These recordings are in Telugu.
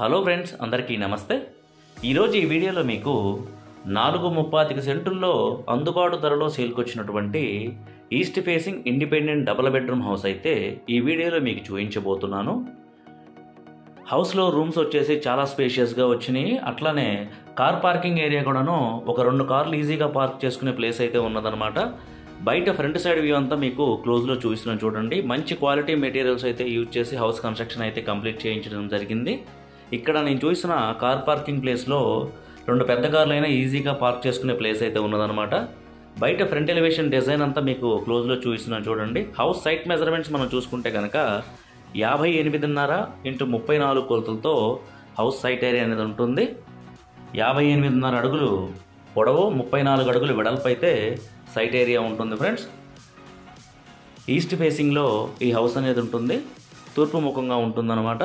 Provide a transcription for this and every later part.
హలో ఫ్రెండ్స్, అందరికీ నమస్తే. ఈరోజు ఈ వీడియోలో మీకు 4.35 సెంటుల్లో అందుబాటు ధరలో సేల్కొచ్చినటువంటి east facing independent double bedroom house అయితే ఈ వీడియోలో మీకు చూపించబోతున్నాను. హౌస్లో రూమ్స్ వచ్చేసి చాలా స్పేషియస్గా వచ్చినాయి. అట్లానే కార్ పార్కింగ్ ఏరియా కూడాను ఒక 2 కార్లు ఈజీగా పార్క్ చేసుకునే ప్లేస్ అయితే ఉన్నదనమాట. బయట ఫ్రంట్ సైడ్ వ్యూ అంతా మీకు క్లోజ్లో చూపిస్తున్నాను చూడండి. మంచి క్వాలిటీ మెటీరియల్స్ అయితే యూజ్ చేసి హౌస్ కన్స్ట్రక్షన్ అయితే కంప్లీట్ చేయించడం జరిగింది. ఇక్కడ నేను చూసిన కార్ పార్కింగ్ ప్లేస్లో 2 పెద్ద కార్లైనా ఈజీగా పార్క్ చేసుకునే ప్లేస్ అయితే ఉన్నదనమాట. బయట ఫ్రంట్ ఎలివేషన్ డిజైన్ అంతా మీకు క్లోజ్లో చూపిస్తున్నాను చూడండి. హౌస్ సైట్ మెజర్మెంట్స్ మనం చూసుకుంటే కనుక 58.5 x 34 కొలతలతో హౌస్ సైట్ ఏరియా అనేది ఉంటుంది. 58.5 అడుగులు పొడవు, 34 అడుగులు వెడల్పు అయితే సైట్ ఏరియా ఉంటుంది ఫ్రెండ్స్. ఈస్ట్ ఫేసింగ్లో ఈ హౌస్ అనేది ఉంటుంది. తూర్పు ముఖంగా ఉంటుందన్నమాట.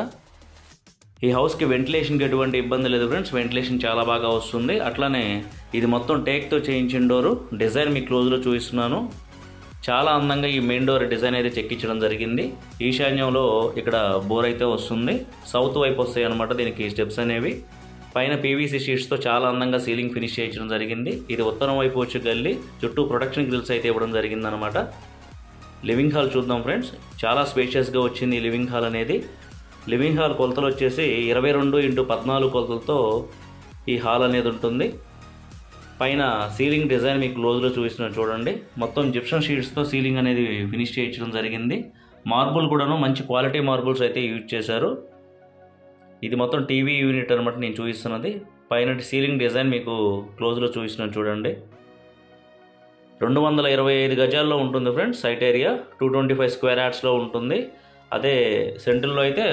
ఈ హౌస్కి వెంటిలేషన్కి ఎటువంటి ఇబ్బంది లేదు ఫ్రెండ్స్. వెంటిలేషన్ చాలా బాగా వస్తుంది. అట్లానే ఇది మొత్తం టేక్తో చేయించిన డోరు. డిజైన్ మీకు క్లోజ్లో చూపిస్తున్నాను. చాలా అందంగా ఈ మెయిన్ డోర్ డిజైన్ అయితే చెక్కించడం జరిగింది. ఈశాన్యంలో ఇక్కడ బోర్ అయితే వస్తుంది. సౌత్ వైపు వస్తాయి అనమాట దీనికి స్టెప్స్ అనేవి. పైన పీవీసీ షీట్స్తో చాలా అందంగా సీలింగ్ ఫినిష్ చేయించడం జరిగింది. ఇది ఉత్తరం వైపు వచ్చి గల్లి చుట్టూ ప్రొటెక్షన్ గ్రిల్స్ అయితే ఇవ్వడం జరిగింది అనమాట. లివింగ్ హాల్ చూద్దాం ఫ్రెండ్స్. చాలా స్పేషియస్గా వచ్చింది ఈ లివింగ్ హాల్ అనేది. లివింగ్ హాల్ కొలతలు వచ్చేసి 22 x 14 కొలతలతో ఈ హాల్ అనేది ఉంటుంది. పైన సీలింగ్ డిజైన్ మీకు క్లోజ్లో చూపిస్తున్నాను చూడండి. మొత్తం జిప్సమ్ షీట్స్తో సీలింగ్ అనేది ఫినిష్ చేయించడం జరిగింది. మార్బుల్ కూడాను మంచి క్వాలిటీ మార్బుల్స్ అయితే యూజ్ చేశారు. ఇది మొత్తం టీవీ యూనిట్ అనమాట నేను చూపిస్తున్నది. పైన సీలింగ్ డిజైన్ మీకు క్లోజ్లో చూపిస్తున్నాను చూడండి. 225 గజాల్లో ఉంటుంది ఫ్రెండ్స్ సైట్ ఏరియా. 225 స్క్వేర్ యార్డ్స్లో ఉంటుంది. అదే సెంటుల్లో అయితే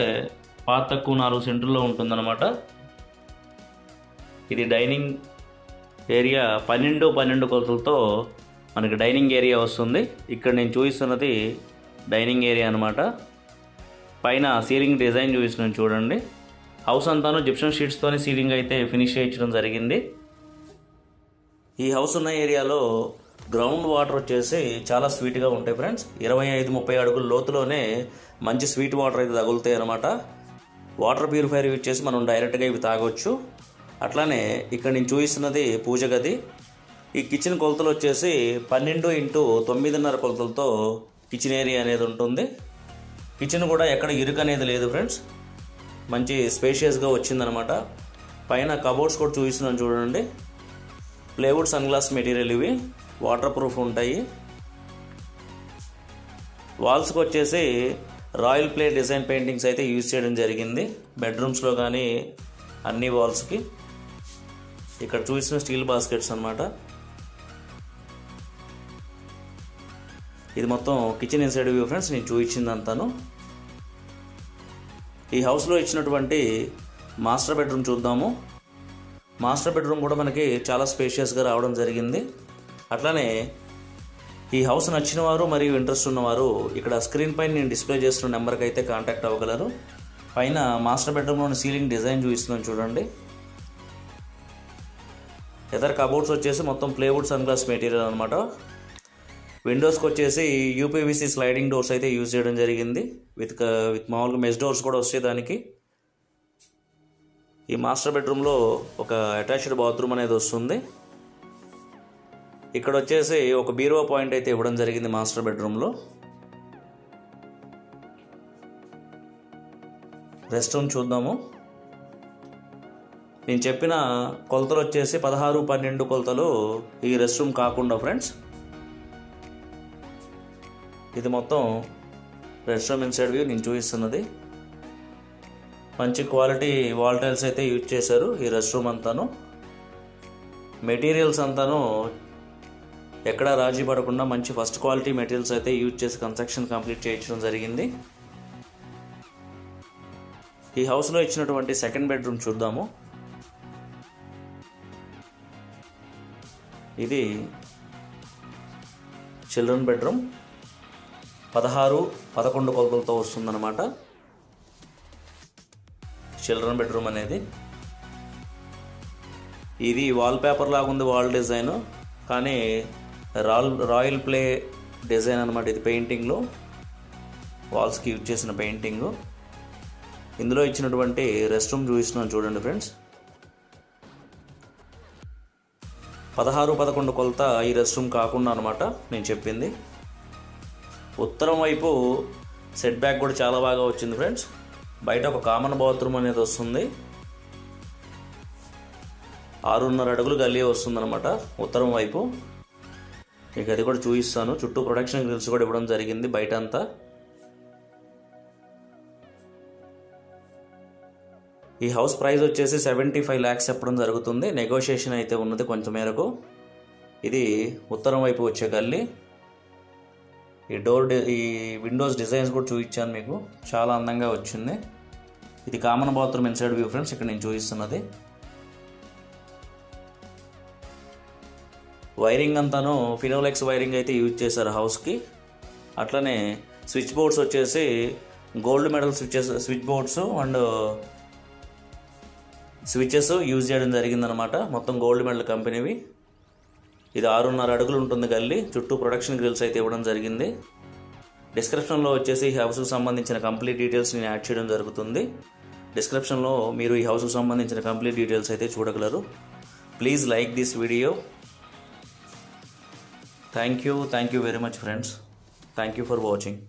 తక్కువ 4 సెంటుల్లో ఉంటుందన్నమాట. ఇది డైనింగ్ ఏరియా 12 కొలతలతో మనకి డైనింగ్ ఏరియా వస్తుంది. ఇక్కడ నేను చూపిస్తున్నది డైనింగ్ ఏరియా అనమాట. పైన సీలింగ్ డిజైన్ చూపిస్తున్నాను చూడండి. హౌస్ అంతాను జిప్సమ్ షీట్స్తోనే సీలింగ్ అయితే ఫినిష్ చేయించడం జరిగింది. ఈ హౌస్ ఉన్న ఏరియాలో గ్రౌండ్ వాటర్ వచ్చేసి చాలా స్వీట్గా ఉంటాయి ఫ్రెండ్స్. 25-30 అడుగుల లోతులోనే మంచి స్వీట్ వాటర్ అయితే తగులుతాయి అనమాట. వాటర్ ప్యూరిఫైర్ యూజ్ చేసి మనం డైరెక్ట్గా ఇవి తాగొచ్చు. అట్లానే ఇక్కడ నేను చూపిస్తున్నది పూజ గది. ఈ కిచెన్ కొలతలు వచ్చేసి 12 x 9.5 కొలతలతో కిచెన్ ఏరియా అనేది ఉంటుంది. కిచెన్ కూడా ఎక్కడ ఇరుకు అనేది లేదు ఫ్రెండ్స్. మంచి స్పేషియస్గా వచ్చిందనమాట. పైన కబోర్డ్స్ కూడా చూపిస్తున్నాను చూడండి. ప్లేవుడ్ సన్ గ్లాస్ మెటీరియల్ ఇవి వాటర్ ప్రూఫ్ ఉంటాయి. వాల్స్కి వచ్చేసి రాయల్ ప్లే డిజైన్ పెయింటింగ్స్ అయితే యూజ్ చేయడం జరిగింది. బెడ్రూమ్స్లో కానీ అన్ని వాల్స్కి. ఇక్కడ చూసిన స్టీల్ బాస్కెట్స్ అనమాట. ఇది మొత్తం కిచెన్ ఇన్సైడ్ వ్యూ ఫ్రెండ్స్ నేను చూపించిందంతాను. ఈ హౌస్లో ఇచ్చినటువంటి మాస్టర్ బెడ్రూమ్ చూద్దాము. మాస్టర్ బెడ్రూమ్ కూడా మనకి చాలా స్పేషియస్గా రావడం జరిగింది. అట్లానే ఈ హౌస్ నచ్చిన వారు మరియు ఇంట్రెస్ట్ ఉన్నవారు ఇక్కడ స్క్రీన్ పైన నేను డిస్ప్లే చేస్తున్న నెంబర్కి అయితే కాంటాక్ట్ అవ్వగలరు. పైన మాస్టర్ బెడ్రూమ్లోని సీలింగ్ డిజైన్ చూపిస్తున్నాను చూడండి. ఎదర్ కబోర్డ్స్ వచ్చేసి మొత్తం ప్లేవుడ్ సన్ గ్లాస్ మెటీరియల్ అనమాట. విండోస్కి వచ్చేసి యూపీవీసీ స్లైడింగ్ డోర్స్ అయితే యూజ్ చేయడం జరిగింది. విత్ మామూలుగా మెష్ డోర్స్ కూడా వస్తాయి దానికి. ఈ మాస్టర్ బెడ్రూమ్లో ఒక అటాచ్డ్ బాత్రూమ్ అనేది వస్తుంది. ఇక్కడ వచ్చేసి ఒక బీరువా పాయింట్ అయితే ఇవ్వడం జరిగింది మాస్టర్ బెడ్రూమ్లో. రెస్ట్ రూమ్ చూద్దాము. నేను చెప్పిన కొలతలు వచ్చేసి 16-12 కొలతలు ఈ రెస్ట్ రూమ్ కాకుండా ఫ్రెండ్స్. ఇది మొత్తం రెస్ట్ రూమ్ ఇన్సైడ్ వ్యూ నేను చూపిస్తున్నది. మంచి క్వాలిటీ వాల్ టైల్స్ అయితే యూజ్ చేశారు ఈ రెస్ట్ రూమ్ అంతాను. మెటీరియల్స్ అంతాను ఎక్కడా రాజీ పడకుండా మంచి ఫస్ట్ క్వాలిటీ మెటీరియల్స్ అయితే యూజ్ చేసి కన్స్ట్రక్షన్ కంప్లీట్ చేయించడం జరిగింది. ఈ హౌస్లో ఇచ్చినటువంటి సెకండ్ బెడ్రూమ్ చూద్దాము. ఇది చిల్డ్రన్ బెడ్రూమ్. 16-11 కొలతలతో వస్తుందన్నమాట చిల్డ్రన్ బెడ్రూమ్ అనేది. ఇది వాల్ పేపర్ లాగా ఉంది వాల్ డిజైన్, కానీ రాయల్ ప్లే డిజైన్ అనమాట. ఇది పెయింటింగ్లో వాల్స్కి యూజ్ చేసిన పెయింటింగు. ఇందులో ఇచ్చినటువంటి రెస్ట్ రూమ్ చూపిస్తున్నాను చూడండి ఫ్రెండ్స్. 16-11 కొలత ఈ రెస్ట్ రూమ్ కాకుండా అనమాట నేను చెప్పింది. ఉత్తరం వైపు సెట్ బ్యాక్ కూడా చాలా బాగా వచ్చింది ఫ్రెండ్స్. బయట ఒక కామన్ బాత్రూమ్ అనేది వస్తుంది. 6.5 అడుగులు గల్లీ వస్తుందన్నమాట ఉత్తరం వైపు. మీకు అది కూడా చూపిస్తాను. చుట్టూ ప్రొటెక్షన్ గ్రిల్స్ కూడా ఇవ్వడం జరిగింది బయట అంతా. ఈ హౌస్ ప్రైస్ వచ్చేసి 75 lakhs చెప్పడం జరుగుతుంది. నెగోషియేషన్ అయితే ఉన్నది కొంచెం మేరకు. ఇది ఉత్తరం వైపు వచ్చే గల్లీ. ఈ విండోస్ డిజైన్స్ కూడా చూపించాను మీకు, చాలా అందంగా వచ్చింది. ఇది common bathroom inside view friends, ఇక్కడ నేను చూపిస్తున్నది. వైరింగ్ అంతాను ఫినోలెక్స్ వైరింగ్ అయితే యూజ్ చేశారు హౌస్కి. అట్లనే స్విచ్ బోర్డ్స్ వచ్చేసి gold medal switch boards and switches use చేయడం జరిగిందనమాట. మొత్తం గోల్డ్ మెడల్ కంపెనీవి. ఇది 6.5 అడుగులు ఉంటుంది గల్లీ. చుట్టూ ప్రొడక్షన్ గ్రిల్స్ అయితే ఇవ్వడం జరిగింది. డిస్క్రిప్షన్లో వచ్చేసి ఈ హౌస్కి సంబంధించిన కంప్లీట్ డీటెయిల్స్ నేను యాడ్ చేయడం జరుగుతుంది. డిస్క్రిప్షన్లో మీరు ఈ హౌస్కి సంబంధించిన కంప్లీట్ డీటెయిల్స్ అయితే చూడగలరు. Please like this video. Thank you very much friends. Thank you for watching.